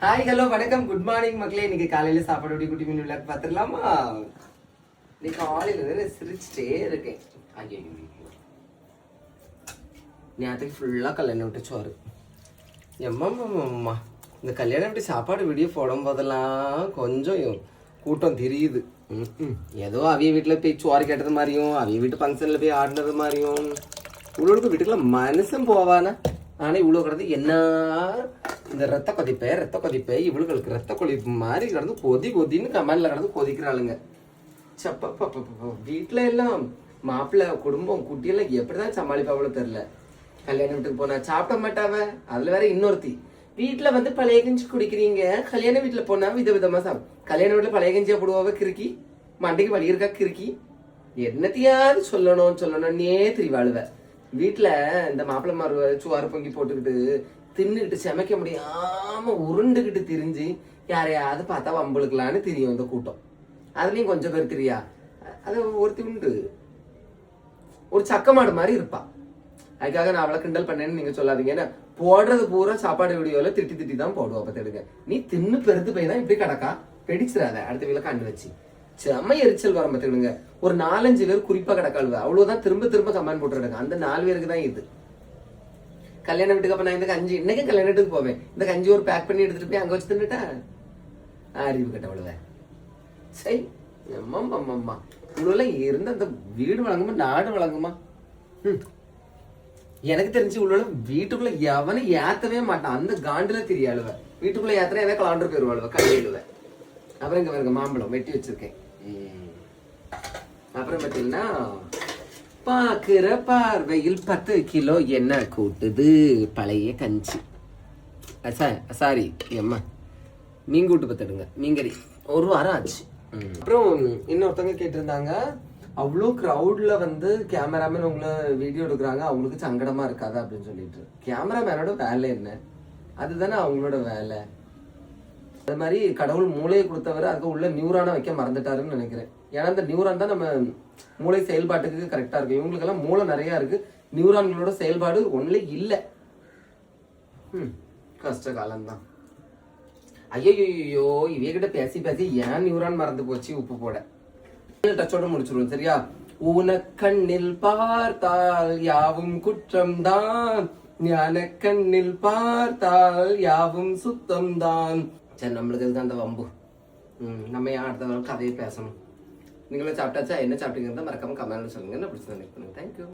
Hi hello வணக்கம் good morning மக்களே. இன்னைக்கு காலையில சாப்பாடு குட்டி மீன் விளையாட்டு பார்த்துடலாமா? இன்னைக்கு காலையில சிரிச்சுட்டே இருக்கேன். ஐயோ நேரத்துக்கு ஃபுல்லா கல்யாணம் விட்டு சோறு. எம்மா இந்த கல்யாணம் விட்டு சாப்பாடு வீடியோ போடும் போதெல்லாம் கொஞ்சம் கூட்டம் தெரியுது. ஏதோ அவிய வீட்டில் போய் சோறு கேட்டது மாதிரியும் அவிய வீட்டு ஃபங்க்ஷனில் போய் ஆடினது மாதிரியும் இவ்வளோக்கு வீட்டுக்குள்ள மனுஷன் போவானா? ஆனால் இவ்வளோ கிடந்து என்ன இந்த ரத்த கொதிப்பை இவளுகளுக்கு ரத்த கொதிப்பு மாதிரி கிடந்து கொதின்னு கமெண்ட்ல கிடந்து கொதிக்கிறாளுங்க. சப்ப வீட்டுல எல்லாம் மாப்பிள்ளை குடும்பம் குட்டியெல்லாம் எப்படிதான் சமாளிப்பாவளோ தெரியல. கல்யாண வீட்டுக்கு போனா சாப்பிட மாட்டாவ. அதுல வேற இன்னொருத்தி வீட்டுல வந்து பழைய கஞ்சி குடிக்கிறீங்க, கல்யாண வீட்டுல போனா விதவிதமா கல்யாண வீட்டுல பழைய கஞ்சியா போடுவாவ கிறுக்கி, மண்டைக்கு வலி இருக்கா கிறுக்கி. என்னத்தையாவது சொல்லணும்னே திரிவாழுவ. வீட்டுல இந்த மாப்பிள்ளை சுவாறு பொங்கி போட்டுக்கிட்டு தின்னுக்கிட்டு சமைக்க முடியாம உருண்டுகிட்டு திரிஞ்சு யாரையாவது பார்த்தா வம்பளுக்கலான்னு தெரியும் இந்த கூட்டம். அதுலயும் கொஞ்சம் பேர் தெரியா. அது ஒருத்தி உண்டு, ஒரு சக்க மாடு மாதிரி இருப்பா. அதுக்காக நான் அவளை கிண்டல் பண்ணேன்னு நீங்க சொல்லாதீங்க. ஏன்னா போடுறது பூரா சாப்பாடு வீடியோல திட்டி தான் போடுவா. பார்த்துடுங்க, நீ தின்னு பெருத்து போய் தான் இப்படி கிடக்கா, வெடிச்சிடாத அடுத்த வீல கண்டு வச்சு செம்ம எரிச்சல் வர. பார்த்துடுங்க, ஒரு 4-5 பேர் குறிப்பா கிடக்காளுவ. அவ்வளவுதான் திரும்ப கமெண்ட் போட்டுருக்காங்க. அந்த 4 பேருக்கு தான் இது கல்யாண வீட்டுக்கு. அப்ப நான் இந்த கஞ்சி இன்னைக்கு கல்யாண வீட்டுக்கு போவேன், இந்த கஞ்சி ஒரு பேக் பண்ணி எடுத்துட்டு போய் அங்க வச்சு தின்னுட்டா அறிவு கட்டவளவ. சரி அம்மா இவ்வளவு இருந்த அந்த வீடு வழங்குமா நாடு வழங்குமா? எனக்கு தெரிஞ்சு உள்ள வீட்டுக்குள்ள எவனும் ஏத்தவே மாட்டான். அந்த காண்டுல தெரியாளுவ. வீட்டுக்குள்ள ஏத்தனா ஏதாவது கலாண்டு போயிருவாளுவ கையிலுவ. அப்புறம் இங்க பாருங்க மாம்பழம் வெட்டி வச்சிருக்கேன். அப்புறம் பாத்தீங்கன்னா பாக்குற பார்வையில் 10 கிலோ என்ன கூட்டுது பழைய கஞ்சி. சாரி அம்மா மீன் கூட்டு பத்துடுங்க, மீன்கறி 1 வாரம் ஆச்சு. அப்புறம் இன்னொருத்தவங்க கேட்டிருந்தாங்க, அவ்வளோ க்ரௌட்ல வந்து கேமராமேன் உங்களை வீடியோ எடுக்கிறாங்க, அவங்களுக்கு சங்கடமா இருக்காதா அப்படின்னு சொல்லிட்டு. கேமராமேனோட வேலை என்ன? அதுதானே அவங்களோட வேலை. அது மாதிரி கடவுள் மூளையை கொடுத்தவரை அதுக்கு உள்ள நியூரான வைக்க மறந்துட்டாருன்னு நினைக்கிறேன். ஏன்னா அந்த நியூரான் தான் நம்ம மூளை செயல்பாட்டுக்கு கரெக்டா இருக்கு. இவங்களுக்கெல்லாம் மூளை நிறைய இருக்கு, நியூரான்களோட செயல்பாடு ஒன்லி இல்லை. கஷ்ட காலம்தான். ஐயோ இவைகிட்ட பேசி ஏன் நியூரான் மறந்து போச்சு உப்பு போட. டச்சோட முடிச்சிருவோம் சரியா? ஊனக்கண்ணில் பார்த்தால் யாவும் குற்றம்தான், ஞான கண்ணில் பார்த்தால் யாவும் சுத்தம்தான். சரி, நம்மளுக்கு இதுதான் அந்த வம்பு. நம்ம ஏன் அடுத்த கதையை பேசணும். நீங்களும் சாப்பிட்டாச்சா? என்ன சாப்பிட்டீங்கிறத மறக்காம கமெண்ட்ல சொல்லுங்க. என்ன பிடிச்சது தேங்க்யூ.